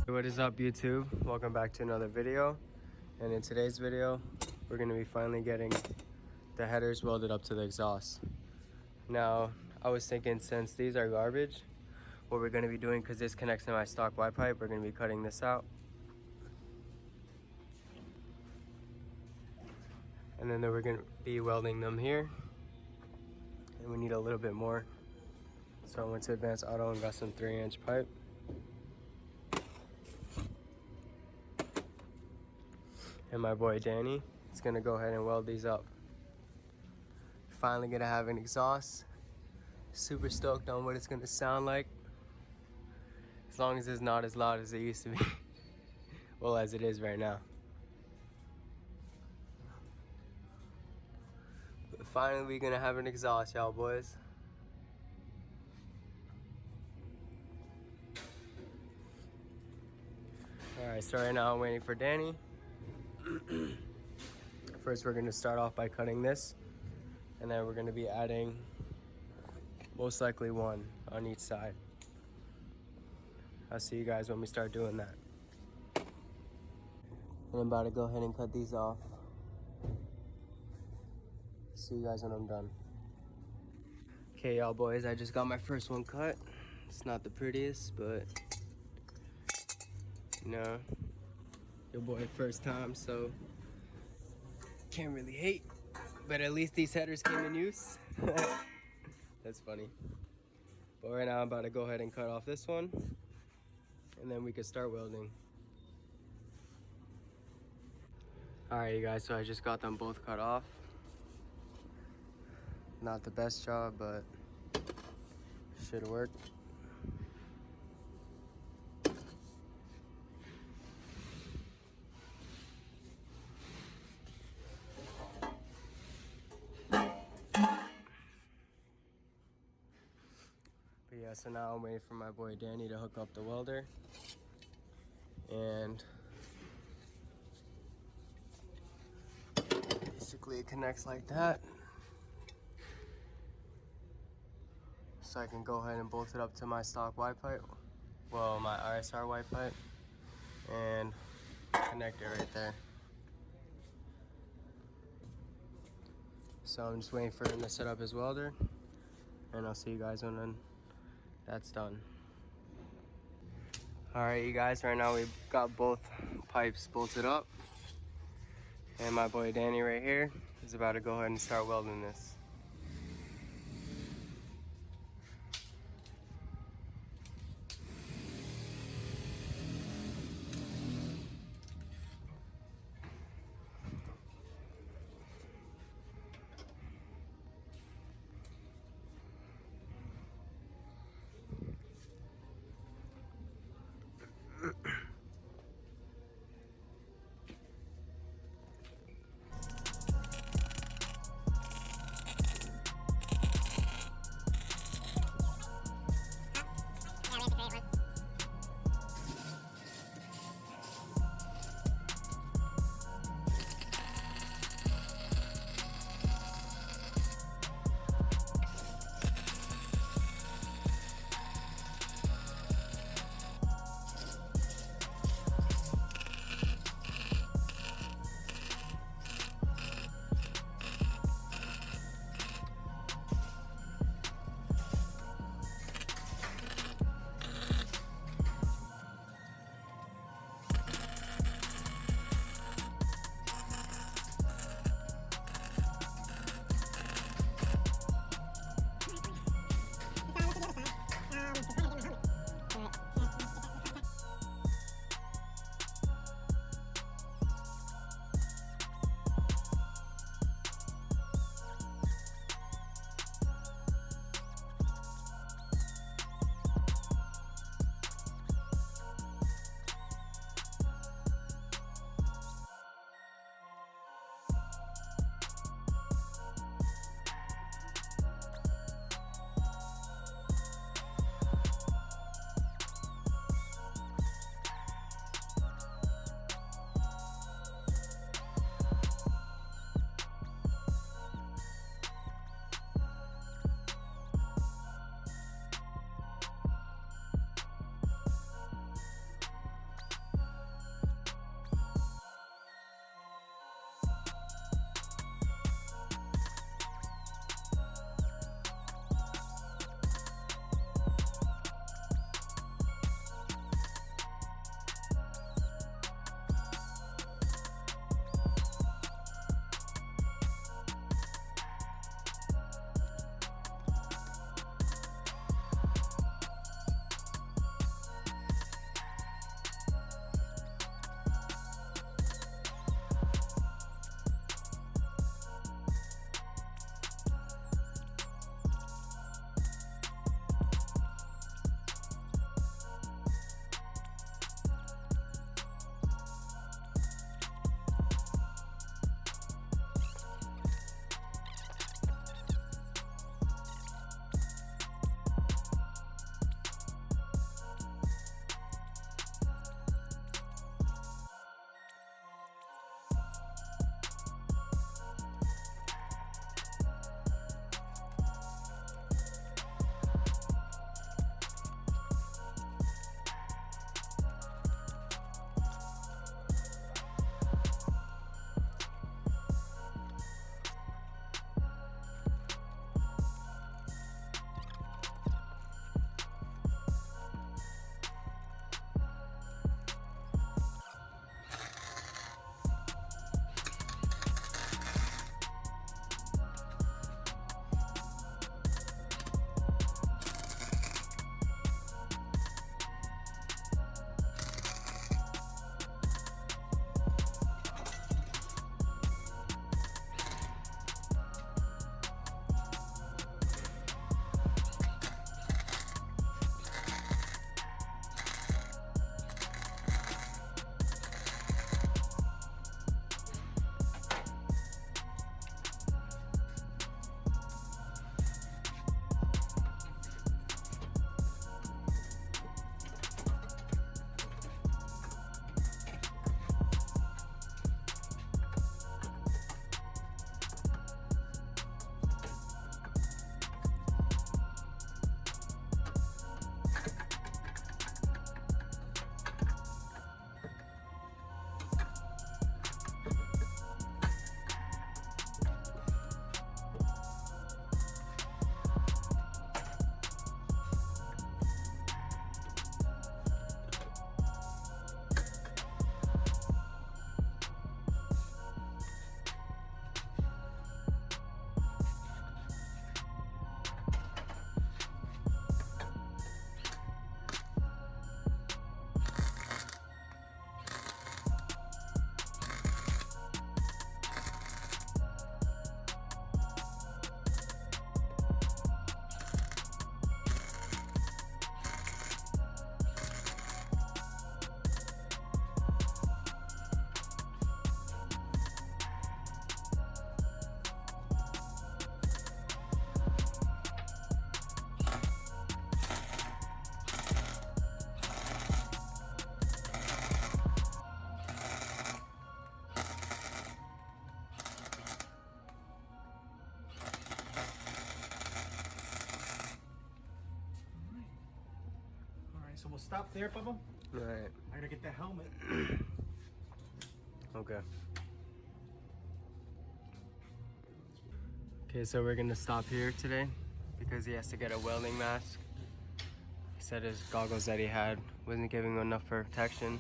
What is up, YouTube? Welcome back to another video. And in today's video, we're going to be finally getting the headers welded up to the exhaust. Now, I was thinking, since these are garbage, what we're going to be doing, because this connects to my stock Y pipe, we're going to be cutting this out. And then we're going to be welding them here. And we need a little bit more. So I went to Advanced Auto and got some 3-inch pipe. And my boy Danny is gonna go ahead and weld these up. Finally gonna have an exhaust. Super stoked on what it's gonna sound like. As long as it's not as loud as it used to be. Well, as it is right now. But finally we're gonna have an exhaust, y'all boys. Alright, so right now I'm waiting for Danny. First we're going to start off by cutting this, and then we're going to be adding most likely one on each side. I'll see you guys when we start doing that. And I'm about to go ahead and cut these off. See you guys when I'm done. Okay, y'all boys, I just got my first one cut. It's not the prettiest, but you know, your boy first time, so can't really hate. But at least these headers came in use. That's funny. But right now I'm about to go ahead and cut off this one, and then we can start welding. Alright, you guys, so I just got them both cut off. Not the best job, but should have worked. But yeah, so now I'm waiting for my boy Danny to hook up the welder. And basically it connects like that. So I can go ahead and bolt it up to my stock Y pipe. Well, my RSR Y pipe. And connect it right there. So I'm just waiting for him to set up his welder. And I'll see you guys when that's done. Alright, you guys, right now we've got both pipes bolted up. And my boy Danny right here is about to go ahead and start welding this. stop there, Bubba. All right. I gotta get the helmet. Okay. Okay, so we're gonna stop here today because he has to get a welding mask. He said his goggles that he had wasn't giving him enough protection.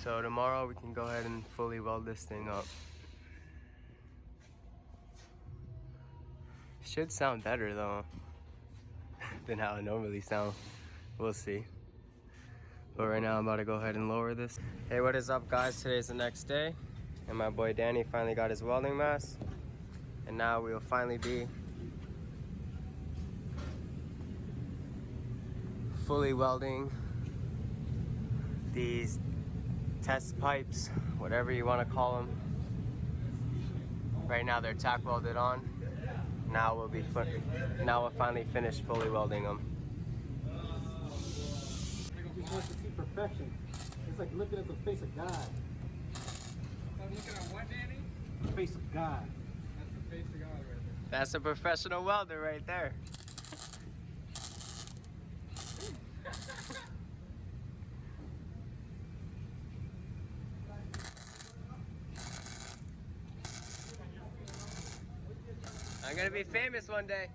So tomorrow we can go ahead and fully weld this thing up. Should sound better though than how it normally sounds. We'll see. But right now I'm about to go ahead and lower this. Hey, what is up guys? Today's the next day and my boy Danny finally got his welding mask. And now we'll finally be fully welding these test pipes, whatever you want to call them. Right now they're tack welded on. Now we'll finally finish fully welding them. Just wants to see perfection. It's like looking at the face of God. I'm looking at what, Danny? The face of God. That's the face of God right there. That's a professional welder right there. I'm gonna be famous one day.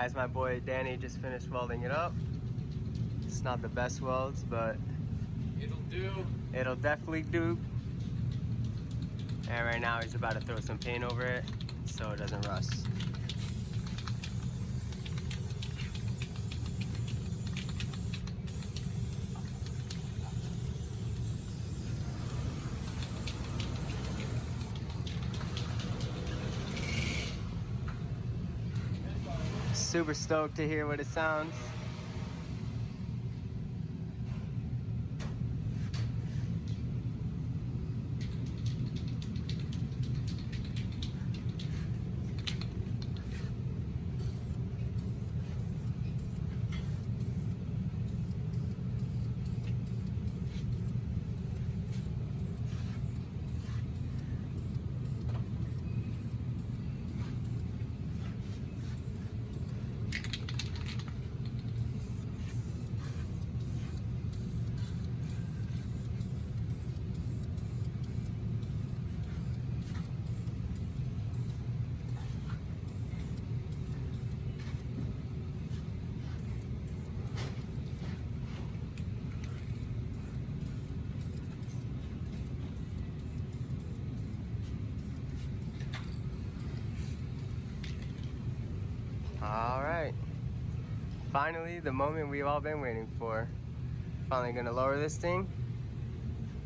guys, my boy Danny just finished welding it up. It's not the best welds, but It'll do. it'll definitely do. And right now he's about to throw some paint over it so it doesn't rust. Super stoked to hear what it sounds. All right, finally the moment we've all been waiting for. Finally gonna lower this thing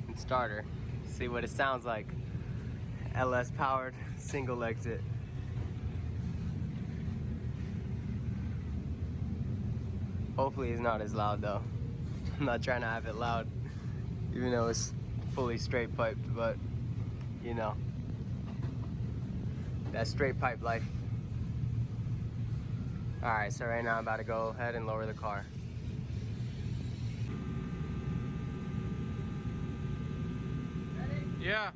and start her. See what it sounds like. LS powered single exit. Hopefully it's not as loud though. I'm not trying to have it loud, even though it's fully straight piped, but you know, that straight pipe life. All right, so right now I'm about to go ahead and lower the car. Yeah.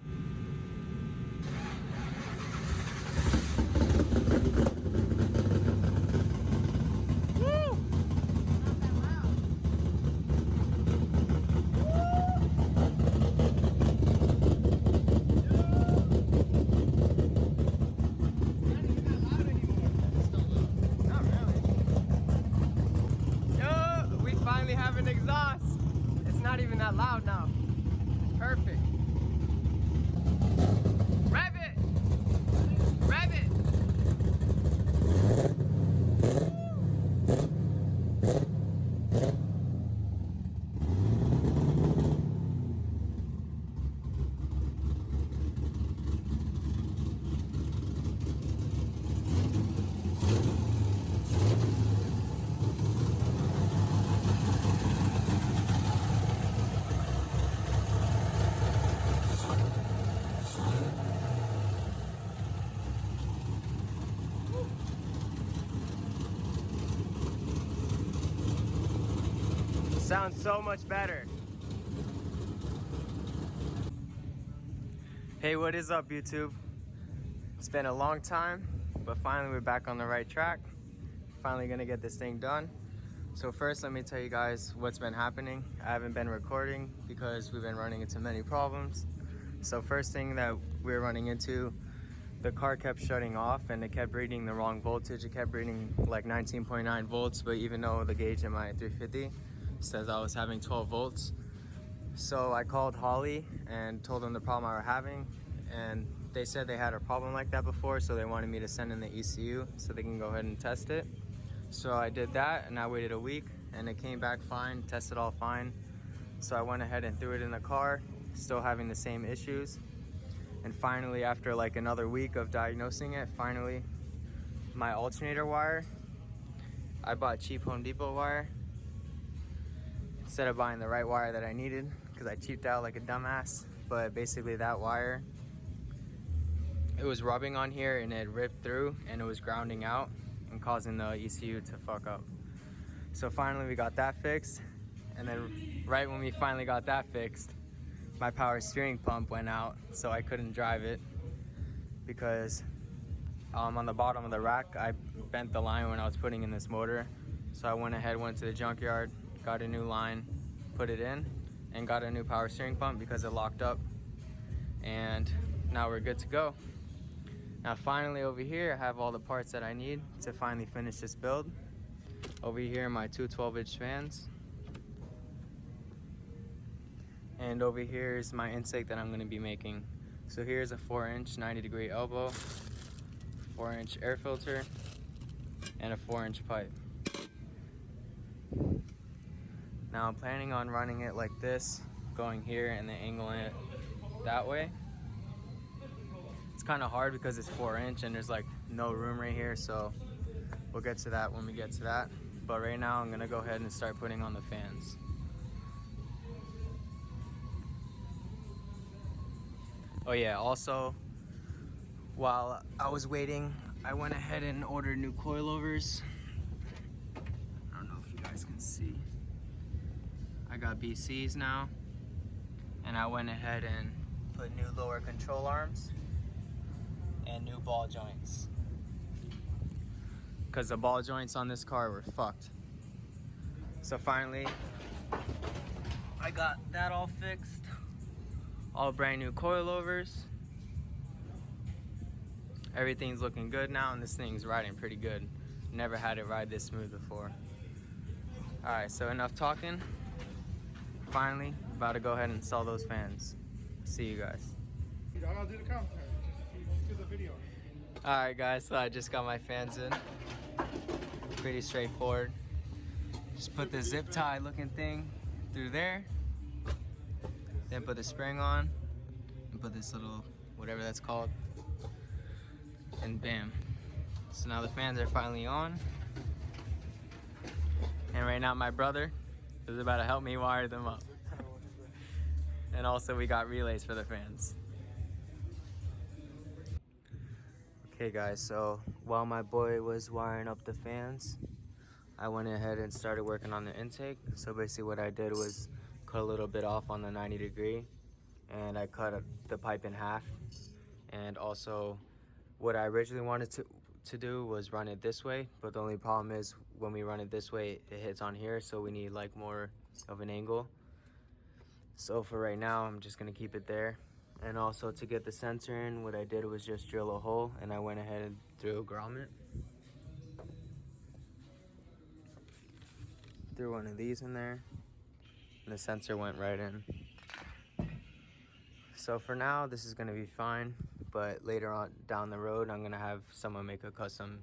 Have an exhaust. It's not even that loud now. It's perfect. Rev it! Rev it! Sounds so much better. Hey, what is up, YouTube? It's been a long time, but finally we're back on the right track. Finally gonna get this thing done. So first, let me tell you guys what's been happening. I haven't been recording because we've been running into many problems. So first thing that we're running into, the car kept shutting off and it kept reading the wrong voltage. It kept reading like 19.9 volts, but even though the gauge in my 350 says I was having 12 volts. So I called Holly and told them the problem I was having, and they said they had a problem like that before, so they wanted me to send in the ECU so they can go ahead and test it. So I did that, and I waited a week and it came back fine, tested all fine. So I went ahead and threw it in the car, still having the same issues. And finally, after like another week of diagnosing it, finally my alternator wire, I bought cheap Home Depot wire instead of buying the right wire that I needed, because I cheaped out like a dumbass. But basically that wire, it was rubbing on here and it ripped through and it was grounding out and causing the ECU to fuck up. So finally we got that fixed, and then right when we finally got that fixed, my power steering pump went out, so I couldn't drive it because on the bottom of the rack I bent the line when I was putting in this motor. So I went to the junkyard, got a new line, put it in, and got a new power steering pump because it locked up. And now we're good to go. Now finally over here, I have all the parts that I need to finally finish this build. Over here, my two 12-inch fans. And over here is my intake that I'm gonna be making. So here's a 4-inch 90-degree elbow, 4-inch air filter, and a 4-inch pipe. Now I'm planning on running it like this, going here and then angling it that way. It's kind of hard because it's 4-inch and there's like no room right here, so we'll get to that when we get to that. But right now I'm gonna go ahead and start putting on the fans. Oh yeah, also while I was waiting, I went ahead and ordered new coilovers. I don't know if you guys can see. I got BCs now, and I went ahead and put new lower control arms and new ball joints, because the ball joints on this car were fucked. So finally I got that all fixed, all brand new coilovers. Everything's looking good now, and this thing's riding pretty good. Never had it ride this smooth before. All right, so enough talking. Finally about to go ahead and install those fans. See you guys. I gotta do the commentary. Just do the video. Alright guys, so I just got my fans in. Pretty straightforward. Just put the zip tie looking thing through there. Then put the spring on. And put this little, whatever that's called. And bam. So now the fans are finally on. And right now my brother is about to help me wire them up. And also we got relays for the fans. Okay guys, so while my boy was wiring up the fans, I went ahead and started working on the intake. So basically what I did was cut a little bit off on the 90 degree, and I cut the pipe in half. And also what I originally wanted to do was run it this way, but the only problem is when we run it this way, it hits on here, so we need like more of an angle. So for right now, I'm just gonna keep it there. And also to get the sensor in, what I did was just drill a hole, and I went ahead and threw a grommet. Threw one of these in there, and the sensor went right in. So for now, this is gonna be fine, but later on down the road, I'm gonna have someone make a custom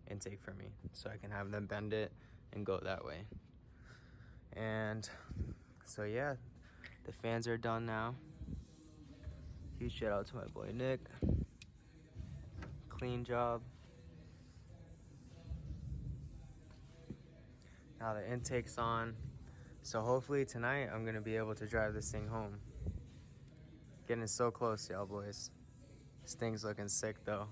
intake for me, so I can have them bend it and go that way. And so yeah, the fans are done now. Huge shout out to my boy Nick. Clean job. Now the intake's on. So hopefully tonight I'm gonna be able to drive this thing home. Getting so close, y'all boys. This thing's looking sick though.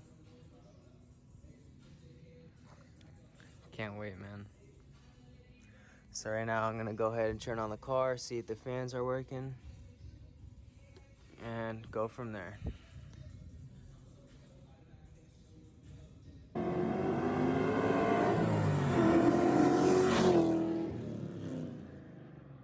Can't wait, man. So right now I'm gonna go ahead and turn on the car, see if the fans are working, and go from there.